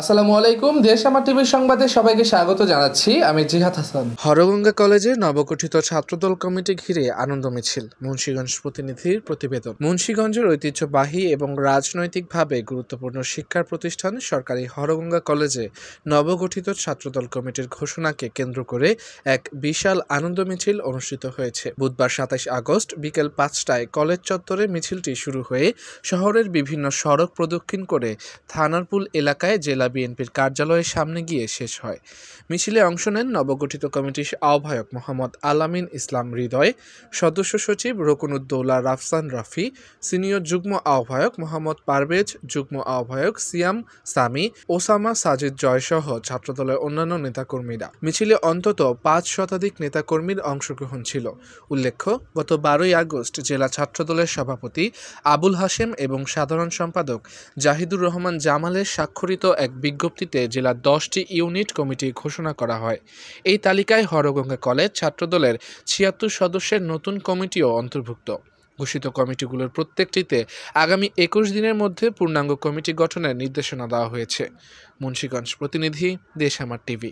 আসসালামু আলাইকুম। দেশ আমার টিভির সংবাদে সবাইকে স্বাগত জানাচ্ছি। আমি জিহাদ হাসান। হরগঙ্গা কলেজে নবগঠিত ছাত্রদল কমিটি ঘিরে আনন্দ মিছিল। মুন্সিগঞ্জ প্রতিনিধির প্রতিবেদন। মুন্সিগঞ্জের ঐতিহ্যবাহী এবং রাজনৈতিকভাবে গুরুত্বপূর্ণ শিক্ষা প্রতিষ্ঠান সরকারি হরগঙ্গা কলেজে নবগঠিত ছাত্রদল কমিটির ঘোষণাকে কেন্দ্র করে এক বিশাল আনন্দ মিছিল অনুষ্ঠিত হয়েছে। বুধবার ২৭ আগস্ট বিকেল ৫টায় কলেজ চত্বরে মিছিলটি শুরু হয়ে শহরের বিভিন্ন সড়ক প্রদক্ষিণ করে থানারপুল এলাকায় জেলা বিএনপির কার্যালয়ের সামনে গিয়ে শেষ হয়। মিছিলে অংশ নেন নবগঠিত কমিটির আহ্বায়ক মোহাম্মদ আলামিন ইসলাম হৃদয়, সদস্য সচিব রকুনুদ্দৌলা রাফসান রাফি, সিনিয়র যুগ্ম আহ্বায়ক মোহাম্মদ পারভেজ, যুগ্ম আহ্বায়ক সিয়াম সামি, ওসামা সাজিদ জয়সহ ছাত্রদলের অন্যান্য নেতাকর্মীরা। মিছিলে অন্তত ৫ শতাধিক নেতাকর্মীর অংশগ্রহণ ছিল। উল্লেখ্য, গত ১২ই আগস্ট জেলা ছাত্রদলের সভাপতি আবুল হাশেম এবং সাধারণ সম্পাদক জাহিদুর রহমান জামালের স্বাক্ষরিত এক বিজ্ঞপ্তিতে জেলার ১০টি ইউনিট কমিটি ঘোষণা করা হয়। এই তালিকায় হরগঙ্গা কলেজ ছাত্রদলের ৭৬ সদস্যের নতুন কমিটিও অন্তর্ভুক্ত। ঘোষিত কমিটিগুলোর প্রত্যেকটিতে আগামী ২১ দিনের মধ্যে পূর্ণাঙ্গ কমিটি গঠনের নির্দেশনা দেওয়া হয়েছে। মুন্সিগঞ্জ প্রতিনিধি, দেশ আমার টিভি।